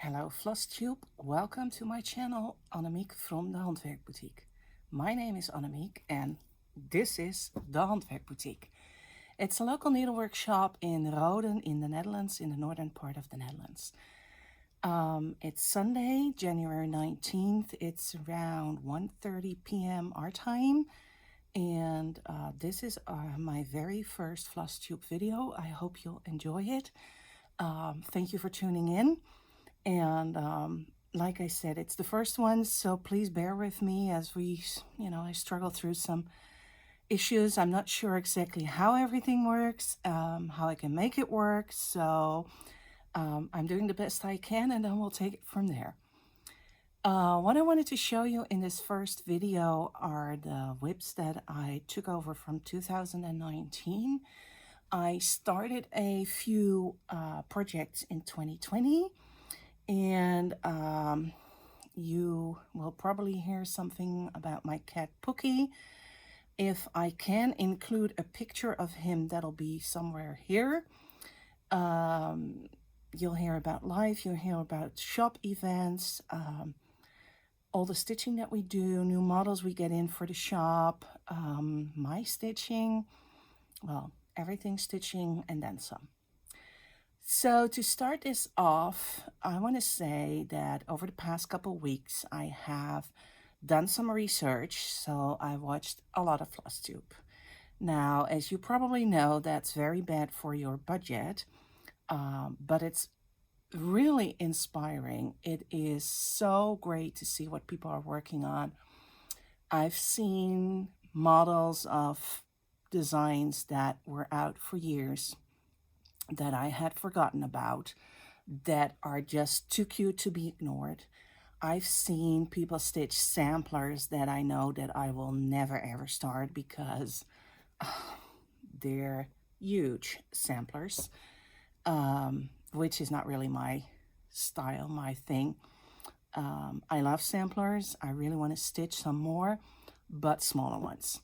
Hello Flosstube, welcome to my channel Annemiek from the Handwerk Boetiek. My name is Annemiek and this is the Handwerk Boetiek. It's a local needlework shop in Roden in the Netherlands, in the northern part of the Netherlands. It's Sunday, January 19th. It's around 1:30 p.m. our time. And this is my very first Flosstube video. I hope you'll enjoy it. Thank you for tuning in. And like I said, it's the first one, so please bear with me as I struggle through some issues. I'm not sure exactly how everything works, how I can make it work. So I'm doing the best I can, and then we'll take it from there. What I wanted to show you in this first video are the whips that I took over from 2019. I started a few projects in 2020. And you will probably hear something about my cat Pookie. If I can include a picture of him, that'll be somewhere here. You'll hear about life, you'll hear about shop events, all the stitching that we do, new models we get in for the shop, my stitching, well, everything stitching and then some. So to start this off, I want to say that over the past couple weeks, I have done some research. So I watched a lot of Flosstube. Now, as you probably know, that's very bad for your budget, but it's really inspiring. It is so great to see what people are working on. I've seen models of designs that were out for years that I had forgotten about that are just too cute to be ignored. I've seen people stitch samplers that I know that I will never ever start because they're huge samplers, which is not really my style, my thing. I love samplers. I really want to stitch some more, but smaller ones.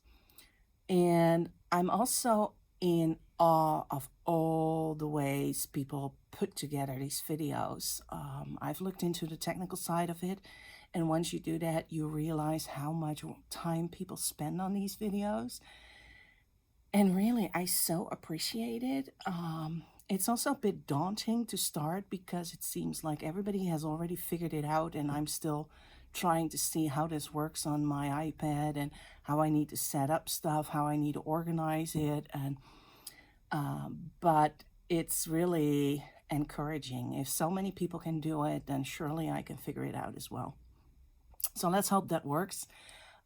And I'm also in awe of all the ways people put together these videos. I've looked into the technical side of it, and once you do that, you realize how much time people spend on these videos. And really, I so appreciate it. It's also a bit daunting to start because it seems like everybody has already figured it out, and I'm still trying to see how this works on my iPad and how I need to set up stuff, how I need to organize it. And but it's really encouraging. If so many people can do it, then surely I can figure it out as well. So let's hope that works.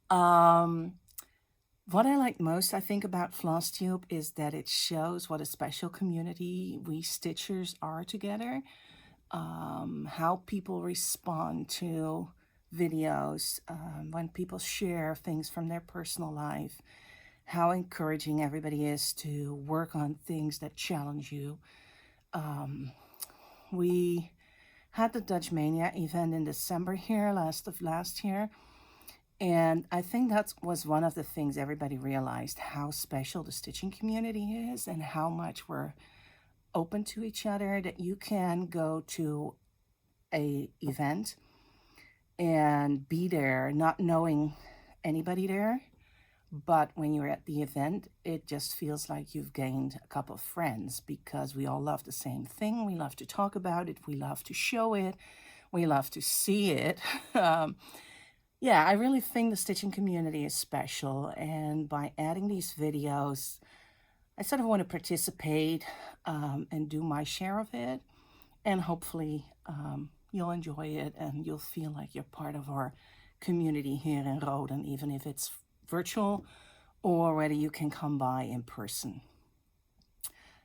What I like most, I think, about Flosstube is that it shows what a special community we stitchers are together. How people respond to videos, when people share things from their personal life, how encouraging everybody is to work on things that challenge you. We had the Dutch Mania event in December here, last year, and I think that was one of the things everybody realized, how special the stitching community is and how much we're open to each other, that you can go to a event and be there not knowing anybody there, but when you're at the event, it just feels like you've gained a couple of friends because we all love the same thing. We love to talk about it. We love to show it. We love to see it. Yeah, I really think the stitching community is special. And by adding these videos, I sort of want to participate and do my share of it. And hopefully you'll enjoy it and you'll feel like you're part of our community here in Roden, even if it's virtual or whether you can come by in person.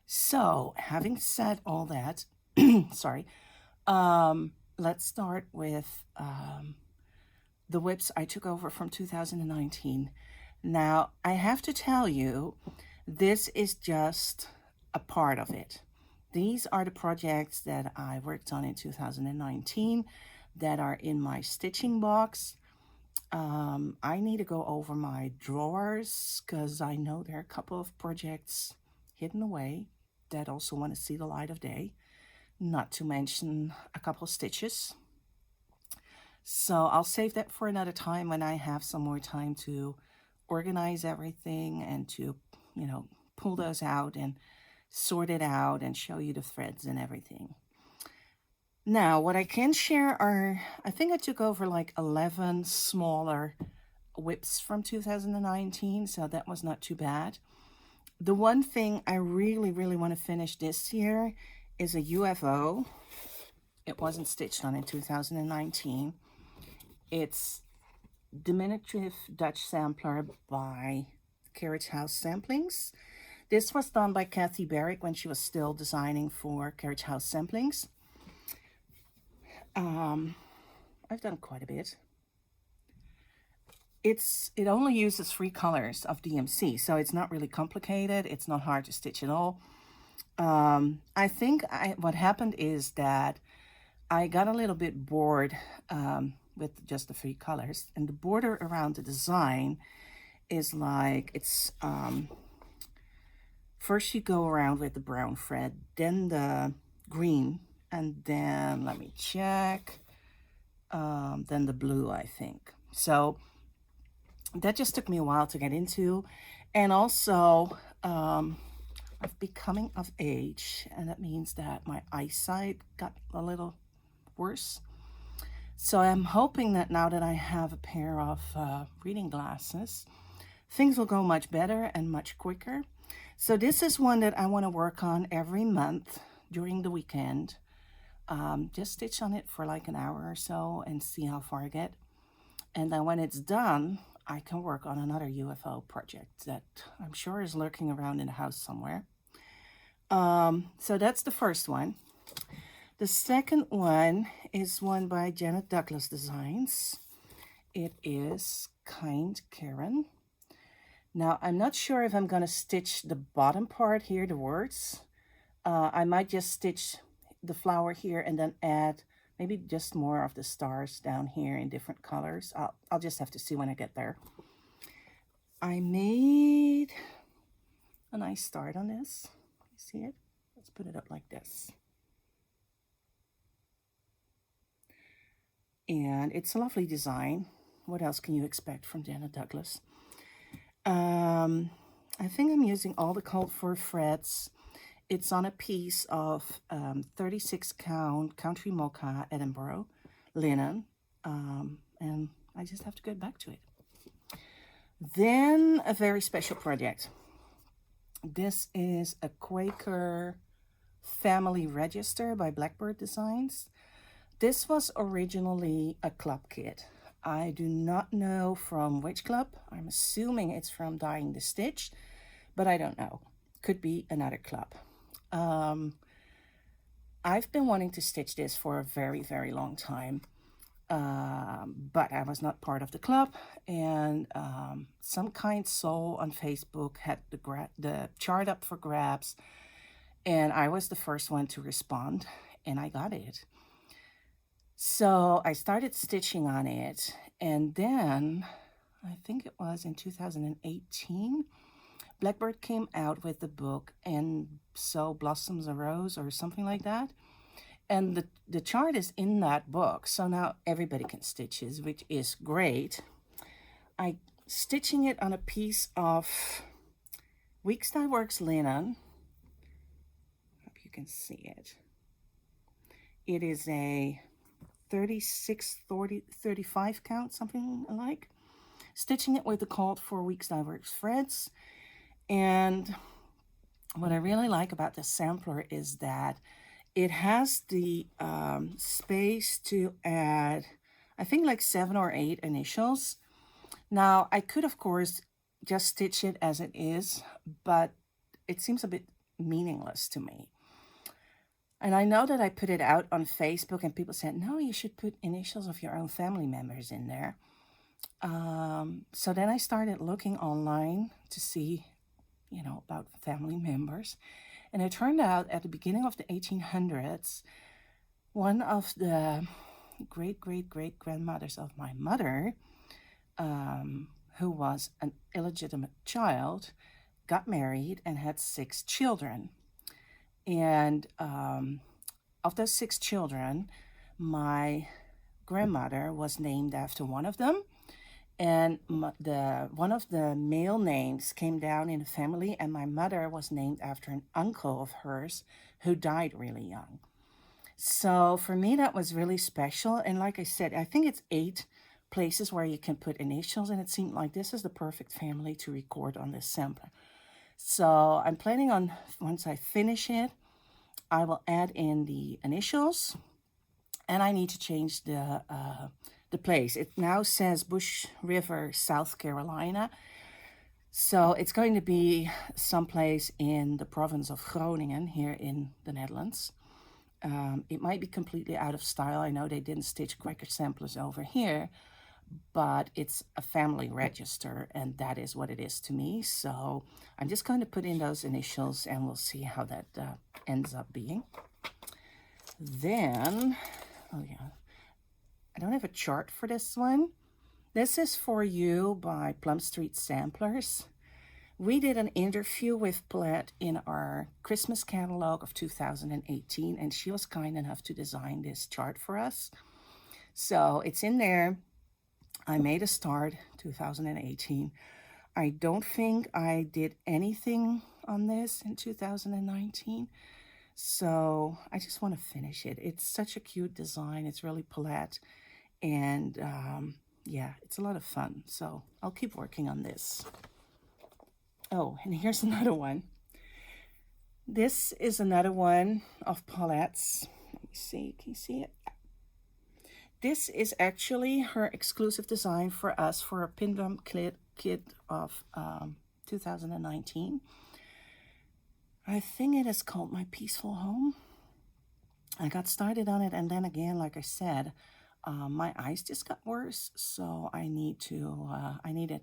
So having said all that, sorry, let's start with the whips I took over from 2019. Now, I have to tell you, this is just a part of it. These are the projects that I worked on in 2019 that are in my stitching box. I need to go over my drawers because I know there are a couple of projects hidden away that also want to see the light of day. not to mention a couple stitches. So I'll save that for another time when I have some more time to organize everything and to, pull those out and sort it out and show you the threads and everything. Now, what I can share are, I think I took over like 11 smaller whips from 2019, so that was not too bad. The one thing I really, really want to finish this year is a UFO. It wasn't stitched on in 2019. It's Diminutive Dutch Sampler by Carriage House Samplings. This was done by Kathy Barrick when she was still designing for Carriage House Samplings. I've done quite a bit. It only uses 3 colors of DMC, so it's not really complicated. It's not hard to stitch at all. I think what happened is that I got a little bit bored with just the 3 colors, and the border around the design is like, it's first you go around with the brown thread, then the green, and then let me check, then the blue, I think. So that just took me a while to get into. And also I'm becoming of age, and that means that my eyesight got a little worse. So I'm hoping that now that I have a pair of reading glasses, things will go much better and much quicker. So this is one that I want to work on every month during the weekend. Just stitch on it for like an hour or so and see how far I get. And then when it's done, I can work on another UFO project that I'm sure is lurking around in the house somewhere. So that's the first one. The second one is one by Janet Douglas Designs. It is Kind Karen. Now, I'm not sure if I'm going to stitch the bottom part here, the words. I might just stitch the flower here and then add maybe just more of the stars down here in different colors. I'll just have to see when I get there. I made a nice start on this. You see it? Let's put it up like this. And it's a lovely design. What else can you expect from Janet Douglas? I think I'm using all the called for threads. It's on a piece of 36 count Country Mocha Edinburgh linen, and I just have to get back to it. Then a very special project. This is a Quaker Family Register by Blackbird Designs. This was originally a club kit. I do not know from which club. I'm assuming it's from Dyeing the Stitch, but I don't know. Could be another club. I've been wanting to stitch this for a very, very long time, but I was not part of the club, and some kind soul on Facebook had the chart up for grabs, and I was the first one to respond, and I got it. So I started stitching on it, and then I think it was in 2018, Blackbird came out with the book, And So Blossoms Arose or something like that. And the chart is in that book, so now everybody can stitch it, which is great. I stitching it on a piece of Weeks Dye Works linen. Hope you can see it. It is a 36, 35 count, something like. Stitching it with the called for Weeks Dye Works threads. And what I really like about the sampler is that it has the space to add, I think, like 7 or 8 initials. Now, I could, of course, just stitch it as it is, but it seems a bit meaningless to me. And I know that I put it out on Facebook and people said, no, you should put initials of your own family members in there. So then I started looking online to see, about family members. And it turned out at the beginning of the 1800s, one of the great-great-great-grandmothers of my mother, who was an illegitimate child, got married and had 6 children. And of those 6 children, my grandmother was named after one of them, and the one of the male names came down in the family, and my mother was named after an uncle of hers who died really young. So for me, that was really special. And like I said, I think it's 8 places where you can put initials, and it seemed like this is the perfect family to record on this sampler. So I'm planning on, once I finish it, I will add in the initials, and I need to change the place. It now says Bush River, South Carolina. So it's going to be someplace in the province of Groningen here in the Netherlands. It might be completely out of style. I know they didn't stitch record samplers over here, but it's a family register, and that is what it is to me. So I'm just going to put in those initials, and we'll see how that ends up being. Then, oh yeah, I don't have a chart for this one. This is For You by Plum Street Samplers. We did an interview with Paulette in our Christmas catalog of 2018, and she was kind enough to design this chart for us. So it's in there. I made a start 2018. I don't think I did anything on this in 2019. So I just want to finish it. It's such a cute design. It's really Paulette. And yeah, it's a lot of fun. So I'll keep working on this. Oh, and here's another one. This is another one of Paulette's. Let me see. Can you see it? This is actually her exclusive design for us for a pin drum kit of 2019. I think it is called My Peaceful Home. I got started on it, and then again, like I said, my eyes just got worse, so I needed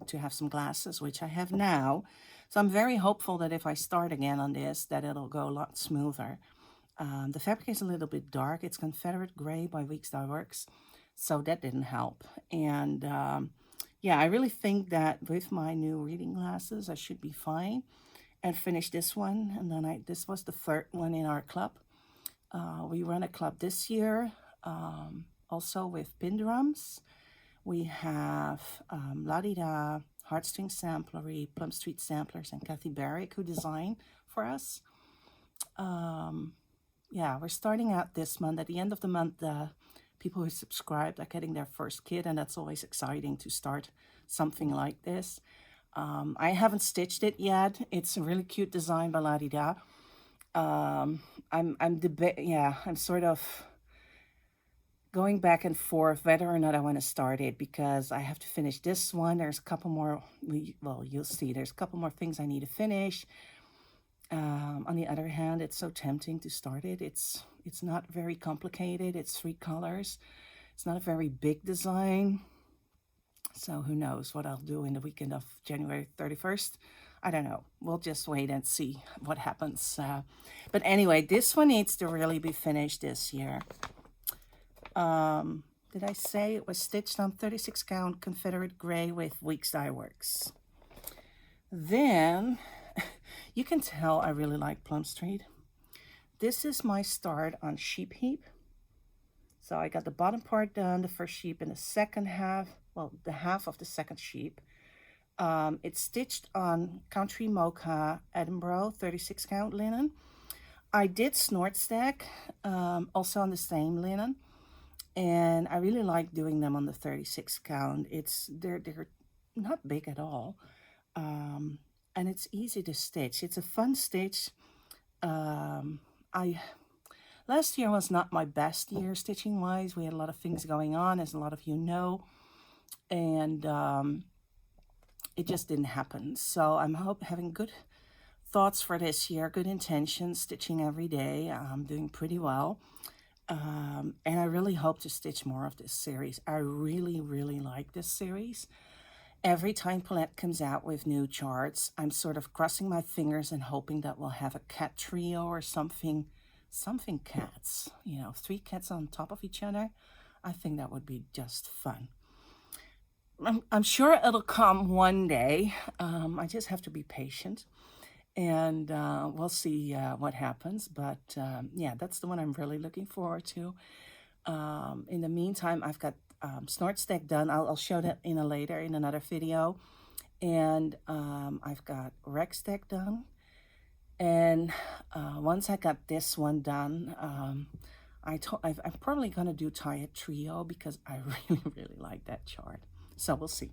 to have some glasses, which I have now. So I'm very hopeful that if I start again on this, that it'll go a lot smoother. The fabric is a little bit dark. It's Confederate Gray by Weeks Dye Works, so that didn't help. And yeah, I really think that with my new reading glasses, I should be fine and finish this one. And then this was the 3rd one in our club. We run a club this year, also with pin drums. We have La-Di-Da, Heartstring Samplery, Plum Street Samplers, and Kathy Barrick, who designed for us. Yeah, we're starting out this month. At the end of the month, the people who subscribed are getting their first kit, and that's always exciting to start something like this. I haven't stitched it yet. It's a really cute design by La-Di-Da. I'm sort of going back and forth whether or not I want to start it, because I have to finish this one. There's a couple more, well, you'll see, there's a couple more things I need to finish. On the other hand, it's so tempting to start it. It's not very complicated. It's 3 colors. It's not a very big design. So who knows what I'll do in the weekend of January 31st. I don't know. We'll just wait and see what happens. But anyway, this one needs to really be finished this year. Did I say it was stitched on 36 count Confederate Gray with Weeks Dye Works? Then, you can tell I really like Plum Street. This is my start on Sheep Heap. So I got the bottom part done, the first sheep, and the second half, well, the half of the second sheep. It's stitched on Country Mocha Edinburgh 36 count linen. I did snort stack, also on the same linen. And I really like doing them on the 36 count. They're not big at all. And it's easy to stitch. It's a fun stitch. Last year was not my best year stitching wise. We had a lot of things going on, as a lot of you know. And it just didn't happen. So I'm having good thoughts for this year, good intentions, stitching every day. I'm doing pretty well. And I really hope to stitch more of this series. I really, really like this series. Every time Paulette comes out with new charts, I'm sort of crossing my fingers and hoping that we'll have a cat trio or something cats. 3 cats on top of each other. I think that would be just fun. I'm sure it'll come one day. I just have to be patient. And we'll see what happens. But yeah, that's the one I'm really looking forward to. In the meantime, I've got snort stack done. I'll show that in another video. And I've got rec stack done. And once I got this one done, I'm probably going to do tie a trio because I really, really like that chart. So we'll see.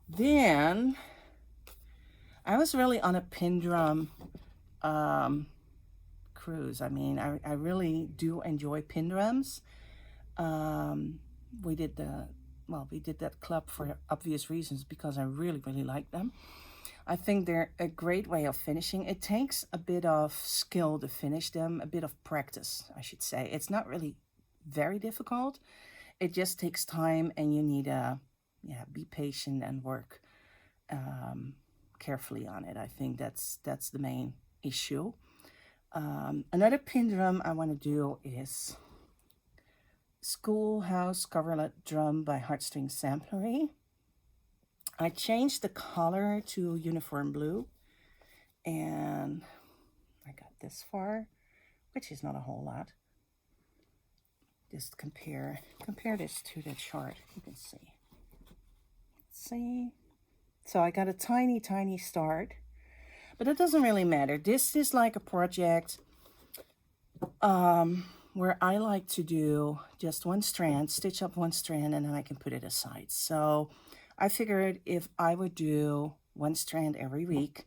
Then I was really on a pin drum cruise. I mean, I really do enjoy pin drums. We did that club for obvious reasons because I really, really like them. I think they're a great way of finishing. It takes a bit of skill to finish them, a bit of practice, I should say. It's not really very difficult. It just takes time, and you need to be patient and work carefully on it. I think that's the main issue. Another pin drum I want to do is Schoolhouse Coverlet Drum by Heartstring Samplery. I changed the color to uniform blue, and I got this far, which is not a whole lot. Just compare this to the chart. You can see. Let's see. So I got a tiny, tiny start, but it doesn't really matter. This is like a project where I like to do just one strand, stitch up one strand, and then I can put it aside. So I figured if I would do one strand every week,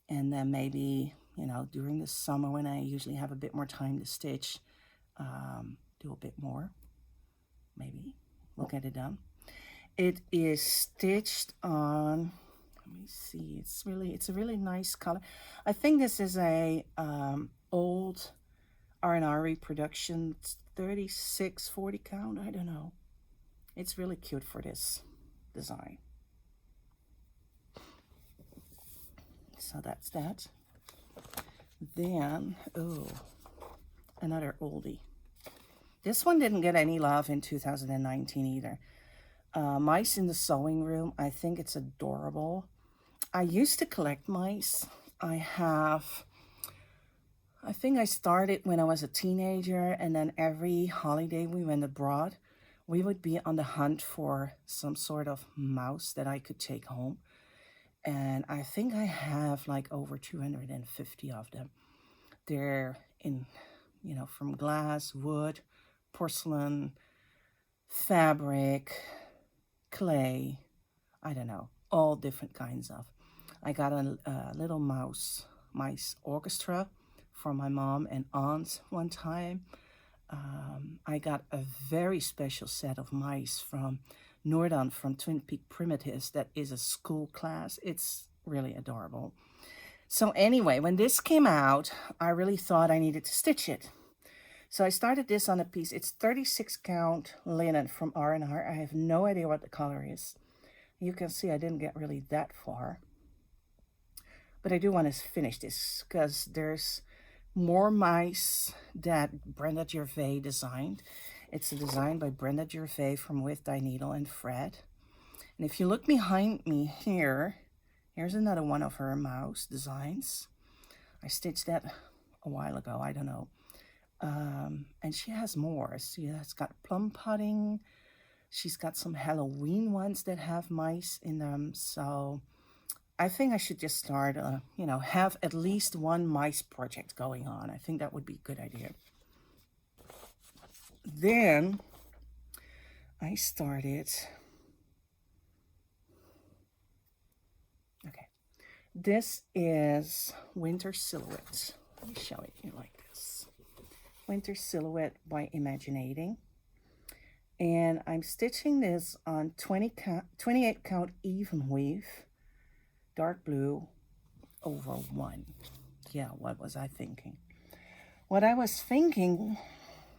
and then maybe, during the summer when I usually have a bit more time to stitch, do a bit more, maybe we'll get it done. It is stitched on, let me see, it's a really nice color. I think this is a old R&R reproduction, 36-40 count, I don't know. It's really cute for this design. So that's that. Then, another oldie. This one didn't get any love in 2019 either. Mice in the Sewing Room. I think it's adorable. I used to collect mice. I think I started when I was a teenager, and then every holiday we went abroad, we would be on the hunt for some sort of mouse that I could take home. And I think I have like over 250 of them. They're in, from glass, wood, porcelain, fabric, clay, I don't know, all different kinds of. I got a little mice orchestra from my mom and aunt one time. I got a very special set of mice from Noordan from Twin Peak Primitives that is a school class. It's really adorable. So anyway, when this came out, I really thought I needed to stitch it. So I started this on a piece. It's 36 count linen from R&R. I have no idea what the color is. You can see I didn't get really that far. But I do want to finish this because there's more mice that Brenda Gervais designed. It's a design by Brenda Gervais from With Dye Needle and Thread. And if you look behind me here's another one of her mouse designs. I stitched that a while ago, I don't know. And she has more. She has got plum pudding. She's got some Halloween ones that have mice in them. So I think I should just start, have at least one mice project going on. I think that would be a good idea. Then I started, okay, this is Winter Silhouette. Let me show it here like this. Winter Silhouette by Imaginating. And I'm stitching this on 28 count even weave, dark blue over 1. Yeah, what was I thinking? What I was thinking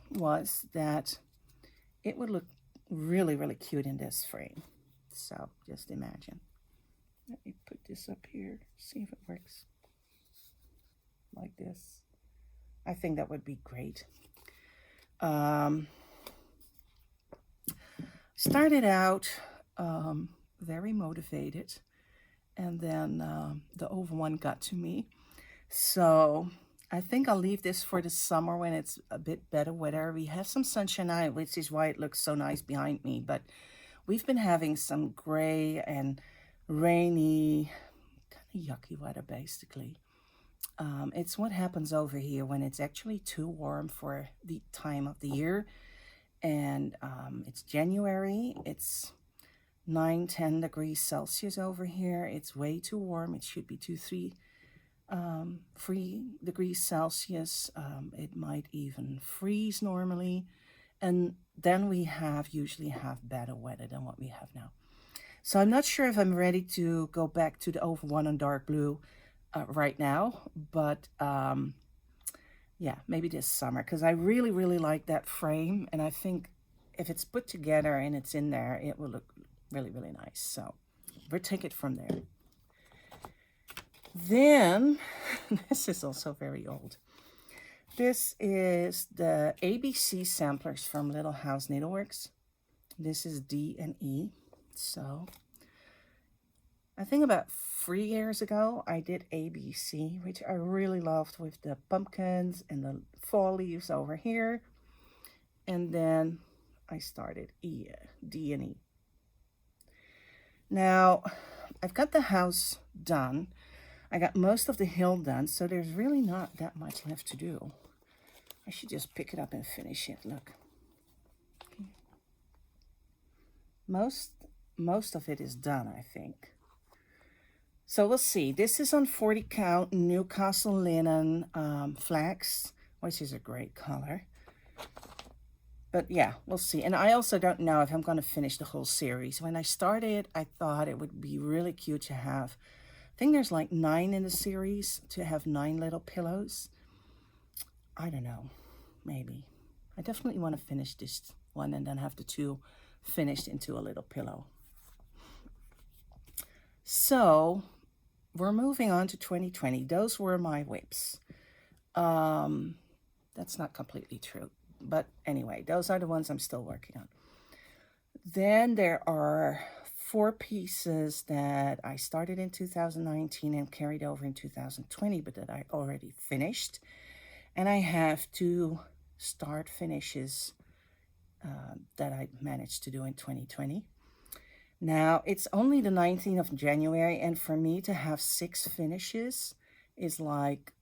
was that it would look really, really cute in this frame. So just imagine. Let me put this up here, see if it works. Like this. I think that would be great. Started out very motivated, and then the oval one got to me. So I think I'll leave this for the summer when it's a bit better weather. We have some sunshine out, which is why it looks so nice behind me, but we've been having some gray and rainy, kind of yucky weather basically. It's what happens over here when it's actually too warm for the time of the year. And it's January. It's 9-10 degrees Celsius over here. It's way too warm. It should be 3 degrees Celsius. It might even freeze normally. And then we usually have better weather than what we have now. So I'm not sure if I'm ready to go back to the oval one on dark blue right now, but yeah, maybe this summer, because I really, really like that frame, and I think if it's put together and it's in there, it will look really, really nice. So we'll take it from there. Then, this is also very old. This is the ABC samplers from Little House Needleworks. This is D and E. So I think about 3 years ago, I did ABC, which I really loved, with the pumpkins and the fall leaves over here. And then I started D and E. Now, I've got the house done. I got most of the hill done, so there's really not that much left to do. I should just pick it up and finish it. Look. Okay. Most of it is done, I think. So we'll see. This is on 40 count Newcastle linen flax, which is a great color. But yeah, we'll see. And I also don't know if I'm going to finish the whole series. When I started, I thought it would be really cute to have, I think there's like 9 in the series, to have 9 little pillows. I don't know, maybe. I definitely want to finish this one and then have the 2 finished into a little pillow. So we're moving on to 2020. Those were my whips. That's not completely true. But anyway, those are the ones I'm still working on. Then there are 4 pieces that I started in 2019 and carried over in 2020, but that I already finished. And I have 2 start finishes that I managed to do in 2020. Now, it's only the 19th of January, and for me to have 6 finishes is like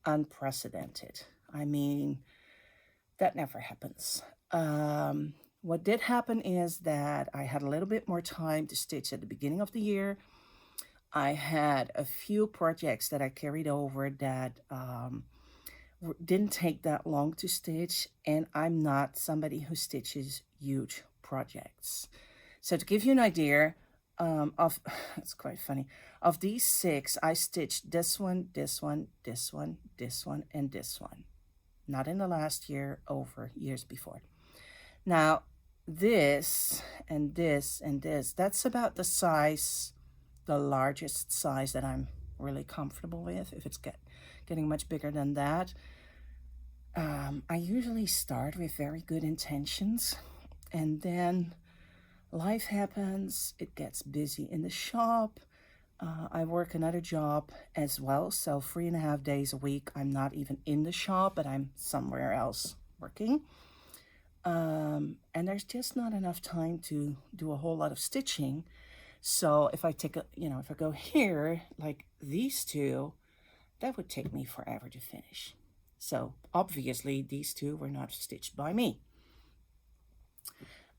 unprecedented. I mean, that never happens. What did happen is that I had a little bit more time to stitch at the beginning of the year. I had a few projects that I carried over that didn't take that long to stitch, and I'm not somebody who stitches huge projects. So to give you an idea of, it's quite funny, of these 6, I stitched this one, this one, this one, this one, and this one. Not in the last year, over years before. Now, this and this and this, that's about the size, the largest size that I'm really comfortable with. If it's getting much bigger than that, I usually start with very good intentions, and then life happens. It gets busy in the shop. I work another job as well, so 3.5 days a week I'm not even in the shop, but I'm somewhere else working. And there's just not enough time to do a whole lot of stitching. So if I take if I go here, like these 2, that would take me forever to finish. So obviously these 2 were not stitched by me.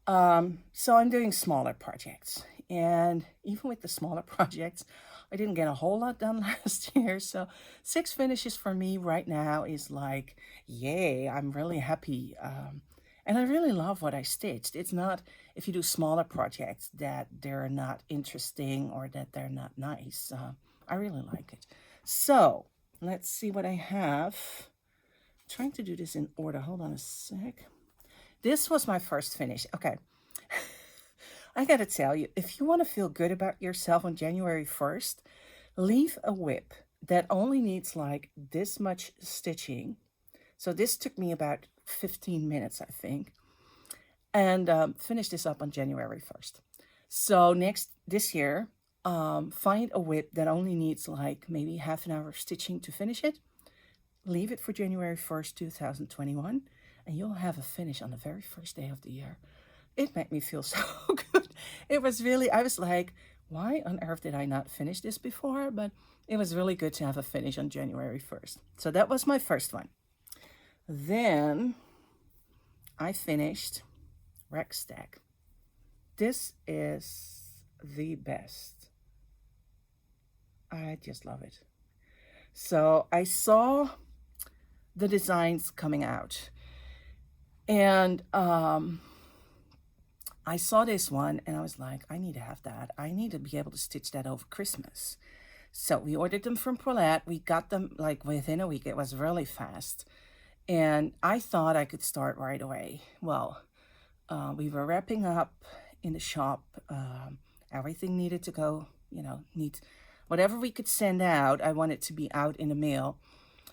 So I'm doing smaller projects, and even with the smaller projects, I didn't get a whole lot done last year. So 6 finishes for me right now is like, yay, I'm really happy. And I really love what I stitched. It's not, if you do smaller projects, that they're not interesting or that they're not nice. I really like it. So let's see what I have. I'm trying to do this in order. Hold on a sec. This was my first finish. Okay. I got to tell you, if you want to feel good about yourself on January 1st, leave a whip that only needs like this much stitching. So this took me about 15 minutes, I think, and finish this up on January 1st. So this year, find a whip that only needs like maybe half an hour of stitching to finish it. Leave it for January 1st, 2021, and you'll have a finish on the very first day of the year. It made me feel so good. It was really, I was like, why on earth did I not finish this before? But it was really good to have a finish on January 1st. So that was my first one. Then I finished Rack Stack. This is the best. I just love it. So I saw the designs coming out, and I saw this one and I was like, I need to have that. I need to be able to stitch that over Christmas. So we ordered them from Paulette. We got them like within a week. It was really fast. And I thought I could start right away. Well, we were wrapping up in the shop. Everything needed to go, whatever we could send out, I wanted to be out in the mail.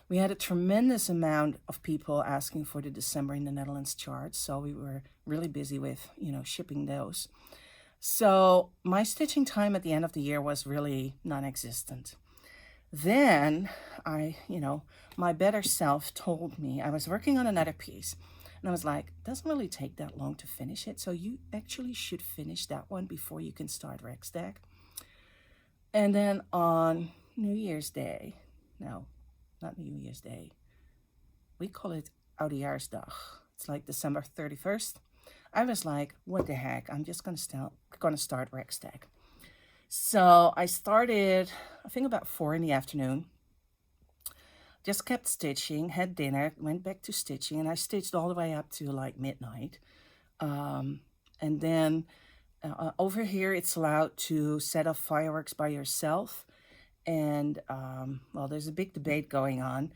We had a tremendous amount of people asking for the December in the Netherlands chart, so we were really busy with, shipping those. So my stitching time at the end of the year was really non-existent. Then my better self told me, I was working on another piece, and I was like, it doesn't really take that long to finish it, so you actually should finish that one before you can start Rack Stack. And then on New Year's Day, no, not New Year's Day, we call it Oudejaarsdag. It's like December 31st. I was like, what the heck? I'm just gonna start Rack Stack. So I started, I think about 4 in the afternoon. Just kept stitching, had dinner, went back to stitching, and I stitched all the way up to like midnight. And then over here, it's allowed to set off fireworks by yourself. And, well, there's a big debate going on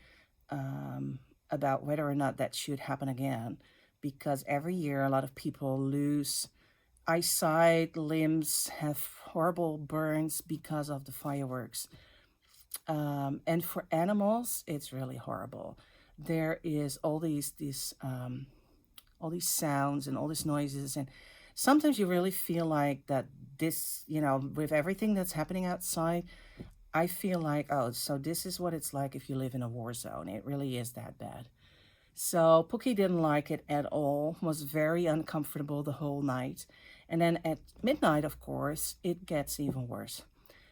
about whether or not that should happen again, because every year a lot of people lose eyesight, limbs, have horrible burns because of the fireworks. And for animals, it's really horrible. There is all these sounds and all these noises, and sometimes you really feel like that this, with everything that's happening outside, I feel like, oh, so this is what it's like if you live in a war zone. It really is that bad. So Pookie didn't like it at all, was very uncomfortable the whole night. And then at midnight, of course, it gets even worse.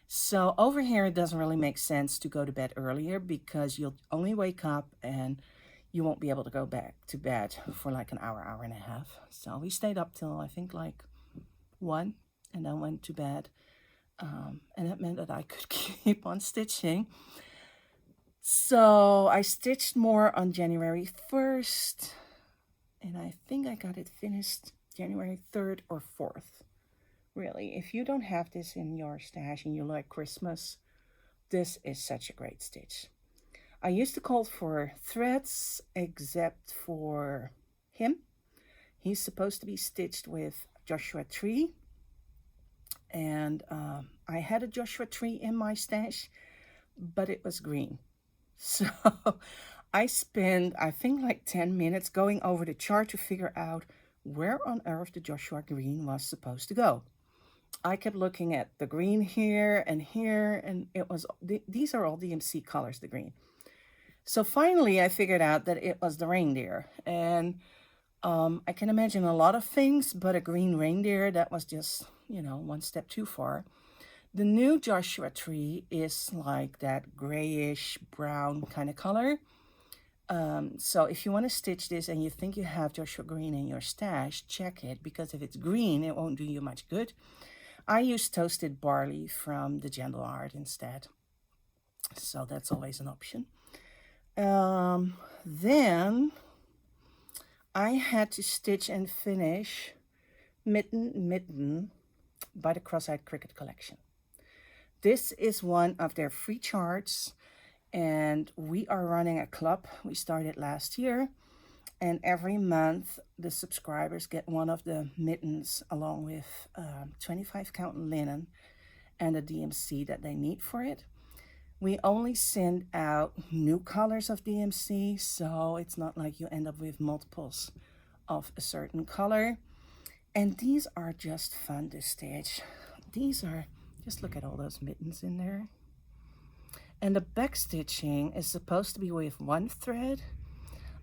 So over here, it doesn't really make sense to go to bed earlier because you'll only wake up and you won't be able to go back to bed for like an hour, hour and a half. So we stayed up till I think like 1 and then went to bed. And that meant that I could keep on stitching. So I stitched more on January 1st, and I think I got it finished January 3rd or 4th. Really, if you don't have this in your stash and you like Christmas, this is such a great stitch. I used to call for threads, except for him. He's supposed to be stitched with Joshua Tree. And I had a Joshua Tree in my stash, but it was green. So I spent, I think, like 10 minutes going over the chart to figure out where on earth the Joshua green was supposed to go. I kept looking at the green here, and it was, these are all DMC colors, the green. So finally, I figured out that it was the reindeer. And I can imagine a lot of things, but a green reindeer, that was just, one step too far. The new Joshua Tree is like that grayish brown kind of color. So if you want to stitch this and you think you have Joshua Green in your stash, check it, because if it's green, it won't do you much good. I use toasted barley from the Gentle Art instead. So that's always an option. Then I had to stitch and finish Mitten by the Cross-Eyed Cricket collection. This is one of their free charts, and we are running a club. We started last year, and every month the subscribers get one of the mittens along with 25 count linen and a DMC that they need for it. We only send out new colors of DMC, so it's not like you end up with multiples of a certain color. And these are just fun to stitch. These are Just look at all those mittens in there. And the back stitching is supposed to be with one thread.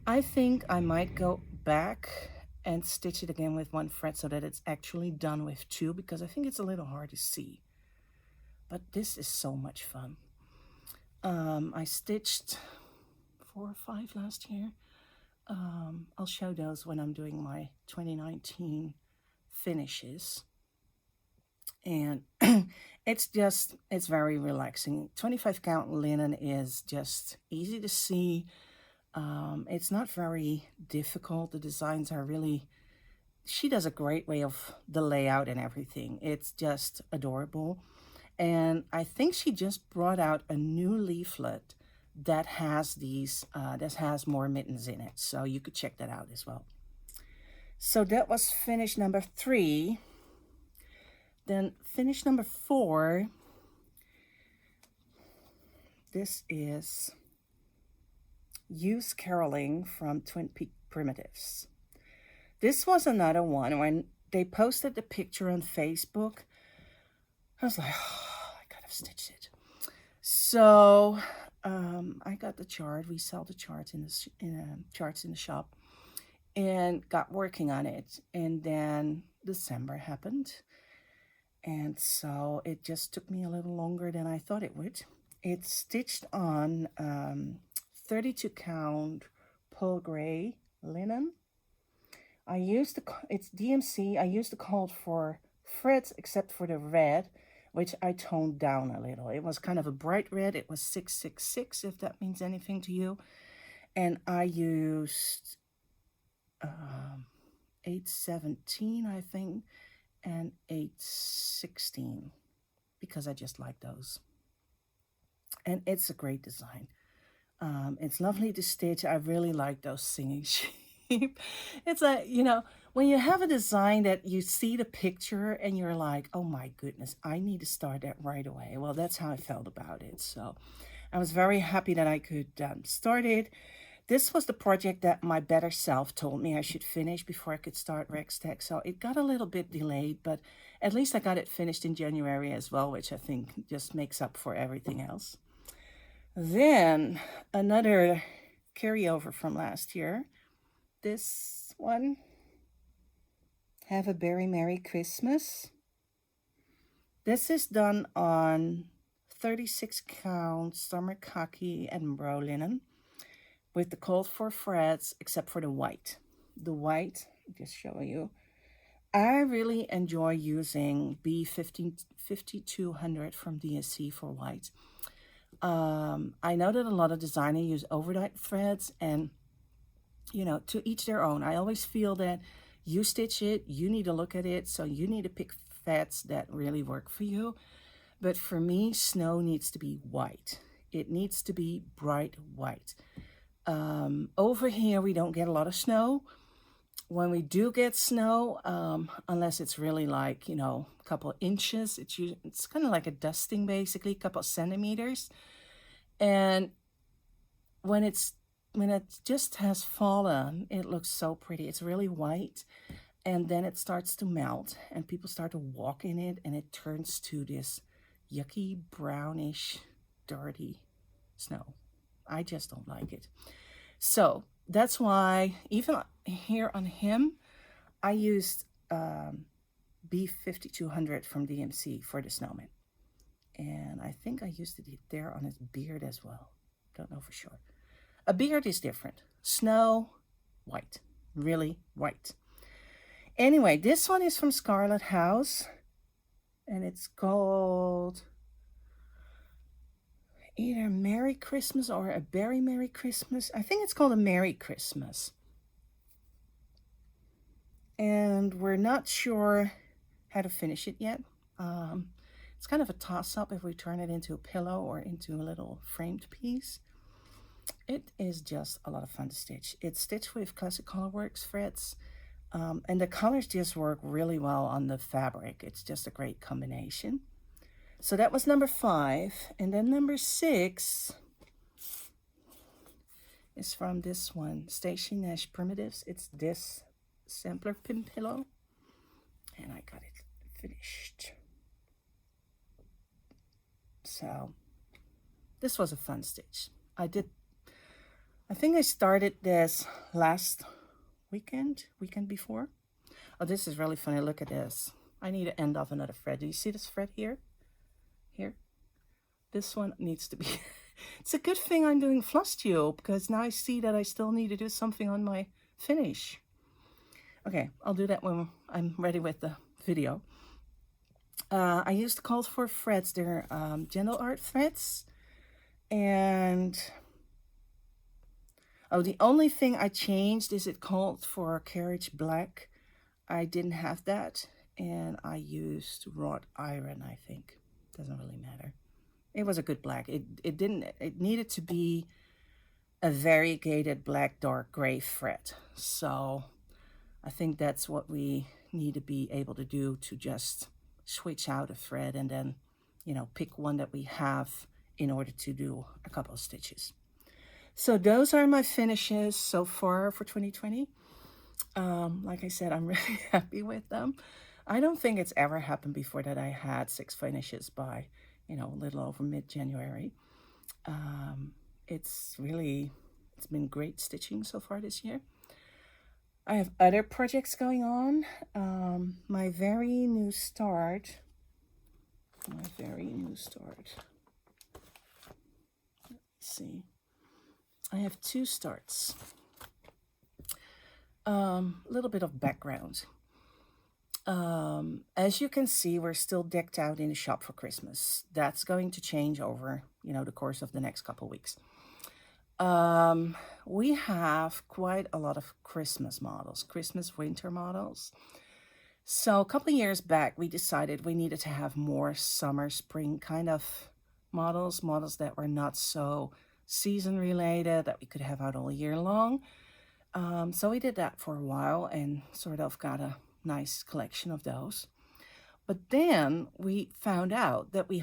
I think I might go back and stitch it again with one thread so that it's actually done with two, because I think it's a little hard to see. But this is so much fun. I stitched 4 or 5 last year. I'll show those when I'm doing my 2019 finishes. And it's very relaxing. 25 count linen is just easy to see. It's not very difficult. The designs are really, she does a great way of the layout and everything. It's just adorable. And I think she just brought out a new leaflet that has more mittens in it. So you could check that out as well. So that was finish number 3. Then finish number 4. This is Use Caroling from Twin Peak Primitives. This was another one. When they posted the picture on Facebook, I was like, oh, I could have stitched it. So I got the chart. We sell the charts in the shop, and got working on it. And then December happened, and so it just took me a little longer than I thought it would. It's stitched on 32 count pearl gray linen. It's DMC. I used the called for threads except for the red, which I toned down a little. It was kind of a bright red. It was 666, if that means anything to you. And I used 817, I think, and 816, because I just like those. And it's a great design. It's lovely to stitch. I really like those singing sheep. It's like, when you have a design that you see the picture and you're like, oh my goodness, I need to start that right away. Well, that's how I felt about it. So I was very happy that I could start it. This was the project that my better self told me I should finish before I could start Rextech. So it got a little bit delayed, but at least I got it finished in January as well, which I think just makes up for everything else. Then another carryover from last year. This one, Have a Very Merry Christmas. This is done on 36 count summer khaki Edinburgh linen with the called for threads except for the white. The white, I'll just show you. I really enjoy using B5200 from DSC for white. I know that a lot of designers use overnight threads, and to each their own. I always feel that you stitch it, you need to look at it, so you need to pick threads that really work for you. But for me, snow needs to be white. It needs to be bright white. Over here, we don't get a lot of snow. When we do get snow, unless it's really like, a couple of inches, it's kind of like a dusting, basically, a couple of centimeters. And when it just has fallen, it looks so pretty. It's really white, and then it starts to melt, and people start to walk in it, and it turns to this yucky, brownish, dirty snow. I just don't like it. So that's why even here on him, I used B5200 from DMC for the snowman. And I think I used it there on his beard as well. Don't know for sure. A beard is different. Snow, white. Really white. Anyway, this one is from Scarlet House. And it's called either Merry Christmas or A Very Merry Christmas. I think it's called A Merry Christmas. And we're not sure how to finish it yet. It's kind of a toss-up if we turn it into a pillow or into a little framed piece. It is just a lot of fun to stitch. It's stitched with Classic Colorworks threads, and the colors just work really well on the fabric. It's just a great combination. So that was number 5. And then number 6 is from this one, Station Nash Primitives. It's this sampler pin pillow, and I got it finished. So this was a fun stitch. I think I started this last weekend before. Oh, this is really funny. Look at this. I need to end off another thread. Do you see this thread here? Here? This one needs to be... It's a good thing I'm doing Flosstube, because now I see that I still need to do something on my finish. Okay, I'll do that when I'm ready with the video. I used the called for threads. They're gentle art threads. And... oh, the only thing I changed is it called for carriage black. I didn't have that, and I used wrought iron, I think. Doesn't really matter. It was a good black. It needed to be a variegated black dark gray thread. So I think that's what we need to be able to do, to just switch out a thread and then, you know, pick one that we have in order to do a couple of stitches. So those are my finishes so far for 2020. Like I said, I'm really happy with them. I don't think it's ever happened before that I had 6 finishes by, you know, a little over mid-January. It's been great stitching so far this year. I have other projects going on. My very new start. Let's see. I have 2 starts. A little bit of background. As you can see, we're still decked out in the shop for Christmas. That's going to change over, you know, the course of the next couple weeks. We have quite a lot of Christmas models, Christmas winter models. So a couple of years back, we decided we needed to have more summer, spring kind of models that were not so season related, that we could have out all year long. So we did that for a while and sort of got a nice collection of those. But then we found out that we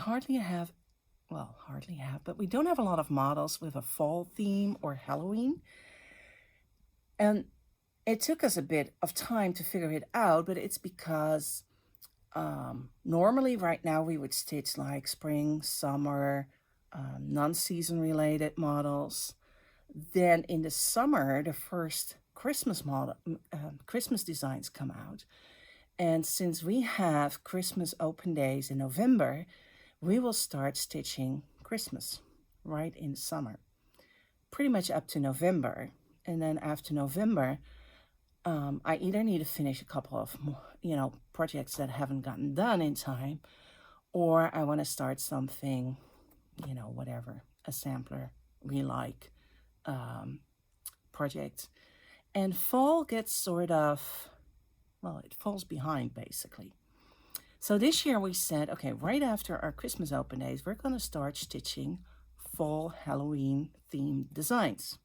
but we don't have a lot of models with a fall theme or Halloween. And it took us a bit of time to figure it out, but it's because normally right now we would stitch like spring, summer, non-season related models. Then in the summer, the first Christmas designs come out. And since we have Christmas open days in November, we will start stitching Christmas right in summer, pretty much up to November. And then after November, I either need to finish a couple of, you know, projects that haven't gotten done in time, or I want to start something, you know, whatever, a sampler we like project. And fall gets sort of, well, it falls behind basically. So this year we said, okay, right after our Christmas open days, we're going to start stitching fall Halloween themed designs.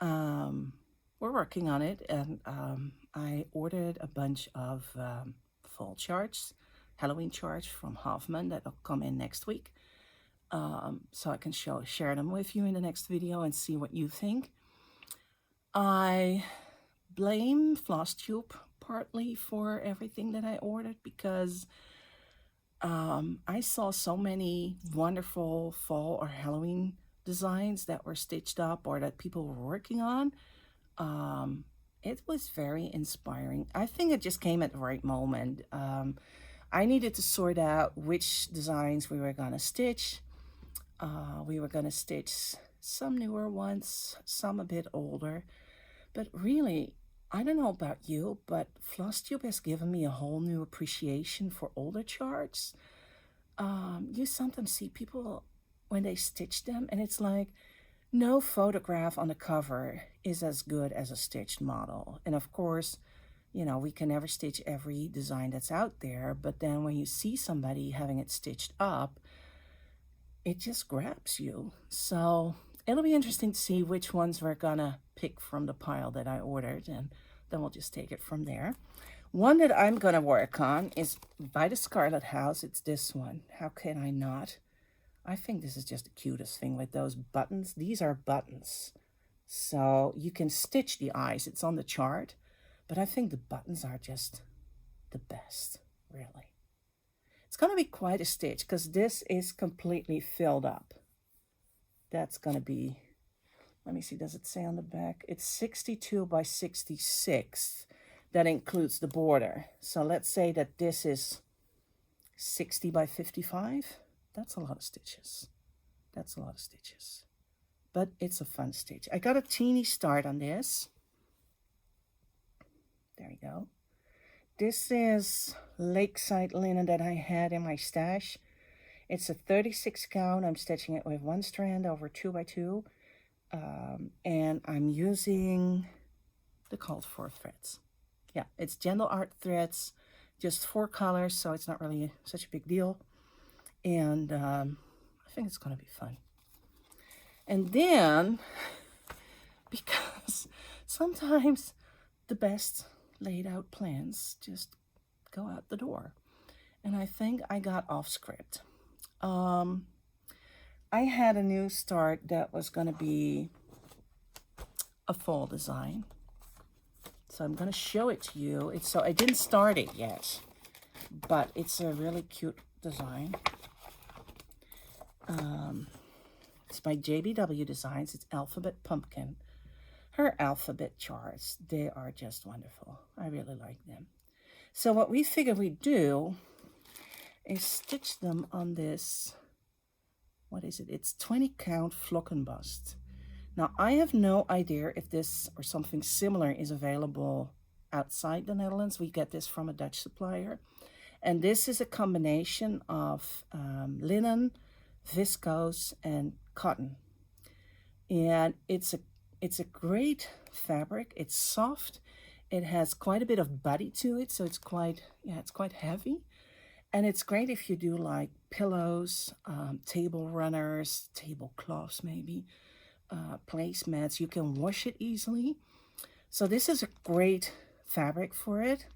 We're working on it, and I ordered a bunch of fall charts, Halloween charts from Hoffman that will come in next week. So I can share them with you in the next video and see what you think. I blame Flosstube partly for everything that I ordered, because I saw so many wonderful fall or Halloween designs that were stitched up or that people were working on. It was very inspiring. I think it just came at the right moment. I needed to sort out which designs we were going to stitch. We were going to stitch some newer ones, some a bit older. But really, I don't know about you, but Flosstube has given me a whole new appreciation for older charts. You sometimes see people when they stitch them, and it's like no photograph on the cover is as good as a stitched model. And of course, you know, we can never stitch every design that's out there, but then when you see somebody having it stitched up, it just grabs you. So it'll be interesting to see which ones we're gonna pick from the pile that I ordered, and then we'll just take it from there. One that I'm gonna work on is by the Scarlet House. It's this one. How can I not? I think this is just the cutest thing with those buttons. These are buttons. So you can stitch the eyes. It's on the chart, but I think the buttons are just the best, really. It's going to be quite a stitch because this is completely filled up. That's going to be, let me see, does it say on the back? It's 62 by 66. That includes the border. So let's say that this is 60 by 55. That's a lot of stitches. That's a lot of stitches. But it's a fun stitch. I got a teeny start on this. There we go. This is Lakeside linen that I had in my stash. It's a 36 count. I'm stitching it with 1 strand over 2 by 2. And I'm using the called for threads. Yeah, it's gentle art threads, just 4 colors, so it's not really such a big deal. And I think it's going to be fun. And then, because sometimes the best laid out plans just go out the door. And I think I got off script. I had a new start that was going to be a fall design. So I'm going to show it to you. So I didn't start it yet, but it's a really cute design. It's by JBW Designs. It's Alphabet Pumpkin. Her alphabet charts, they are just wonderful. I really like them. So what we figured we'd do is stitch them on this, what is it? It's 20 count Flockenbust. Now, I have no idea if this or something similar is available outside the Netherlands. We get this from a Dutch supplier. And this is a combination of linen, viscose, and cotton. And it's a great fabric. It's soft. It has quite a bit of body to it, so it's quite heavy. And it's great if you do like pillows, table runners, tablecloths maybe, placemats. You can wash it easily. So this is a great fabric for it.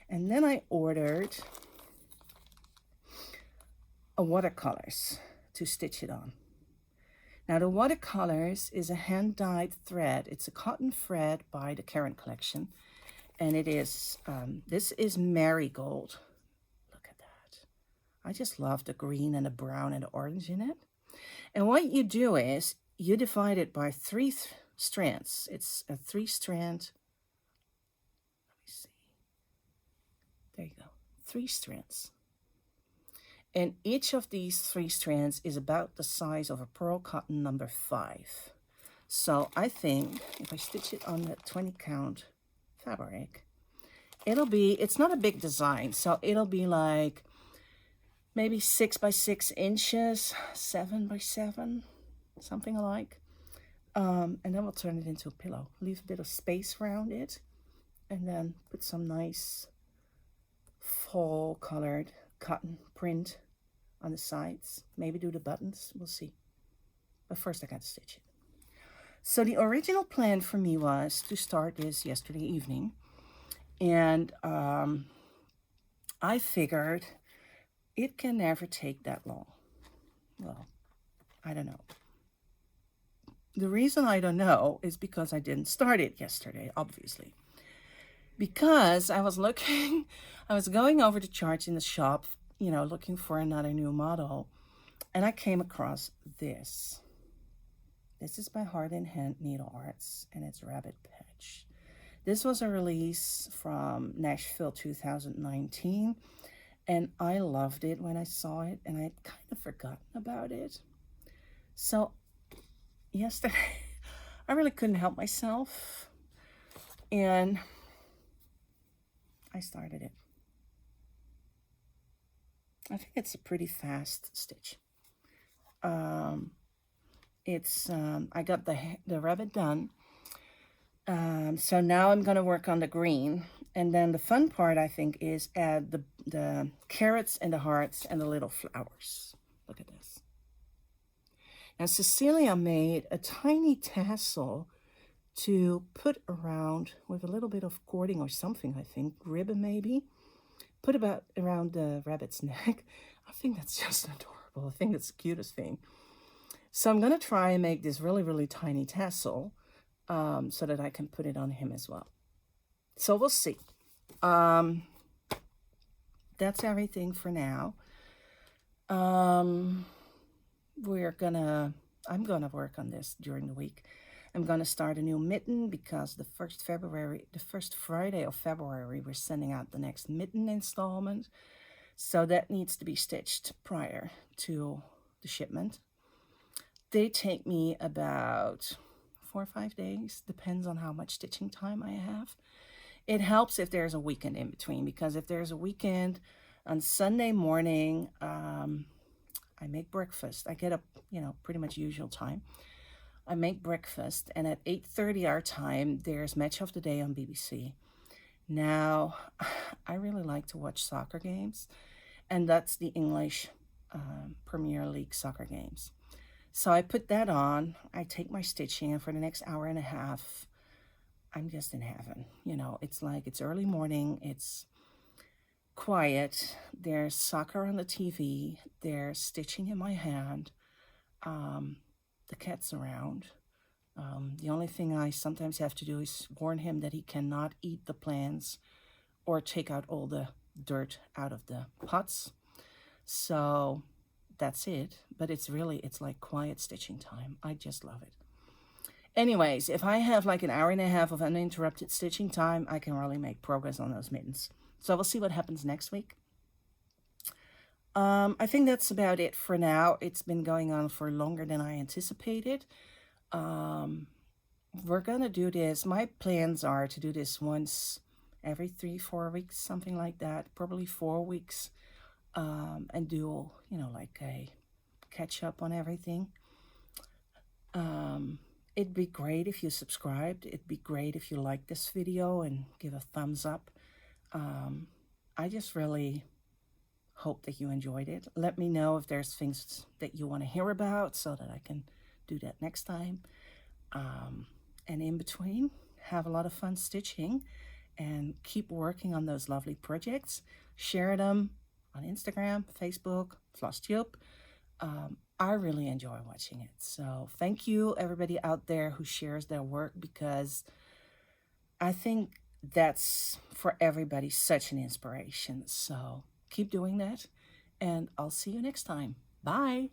And then I ordered a watercolors to stitch it on. Now the watercolors is a hand-dyed thread. It's a cotton thread by the Karen collection. And it is, this is marigold. Look at that. I just love the green and the brown and the orange in it. And what you do is you divide it by 3 strands. It's a 3-strand. Let me see. There you go. 3 strands. And each of these 3 strands is about the size of a pearl cotton number 5. So I think if I stitch it on that 20 count fabric, it'll be, it's not a big design, so it'll be like maybe 6 by 6 inches, 7 by 7, something alike. And then we'll turn it into a pillow. Leave a bit of space around it, and then put some nice fall colored cotton print on the sides. Maybe do the buttons, we'll see. But first I got to stitch it. So the original plan for me was to start this yesterday evening. And I figured it can never take that long. Well, I don't know. The reason I don't know is because I didn't start it yesterday, obviously. Because I was looking, I was going over the charts in the shop, you know, looking for another new model. And I came across this. This is by Heart in Hand Needle Arts, and it's Rabbit Patch. This was a release from Nashville 2019, and I loved it when I saw it, and I had kind of forgotten about it. So yesterday, I really couldn't help myself, and I started it. I think it's a pretty fast stitch. I got the rabbit done. So now I'm going to work on the green. And then the fun part, I think, is add the carrots and the hearts and the little flowers. Look at this. Now, Cecilia made a tiny tassel to put around with a little bit of cording or something, I think, ribbon maybe. Put about around the rabbit's neck. I think that's just adorable. I think it's the cutest thing. So I'm going to try and make this really, really tiny tassel so that I can put it on him as well. So we'll see. That's everything for now. Um, I'm gonna work on this during the week. I'm gonna start a new mitten because the first Friday of February, we're sending out the next mitten installment. So that needs to be stitched prior to the shipment. They take me about 4 or 5 days, depends on how much stitching time I have. It helps if there's a weekend in between, because if there's a weekend on Sunday morning, I make breakfast. I get up, pretty much usual time. I make breakfast, and at 8:30 our time, there's Match of the Day on BBC. Now, I really like to watch soccer games, and that's the English Premier League soccer games. So I put that on. I take my stitching, and for the next hour and a half, I'm just in heaven. It's like it's early morning, it's quiet, there's soccer on the TV, there's stitching in my hand, the cat's around. The only thing I sometimes have to do is warn him that he cannot eat the plants or take out all the dirt out of the pots. So that's it. But it's like quiet stitching time. I just love it. Anyways, if I have like an hour and a half of uninterrupted stitching time, I can really make progress on those mittens. So we'll see what happens next week. I think that's about it for now. It's been going on for longer than I anticipated. We're gonna do this. My plans are to do this once every 3-4 weeks, something like that, probably 4 weeks, and do, like a catch up on everything. It'd be great if you subscribed. It'd be great if you liked this video and give a thumbs up. I just really hope that you enjoyed it. Let me know if there's things that you want to hear about so that I can do that next time. And in between, have a lot of fun stitching and keep working on those lovely projects. Share them on Instagram, Facebook, Flosstube. I really enjoy watching it. So thank you, everybody out there who shares their work, because I think that's, for everybody, such an inspiration. So keep doing that, and I'll see you next time. Bye.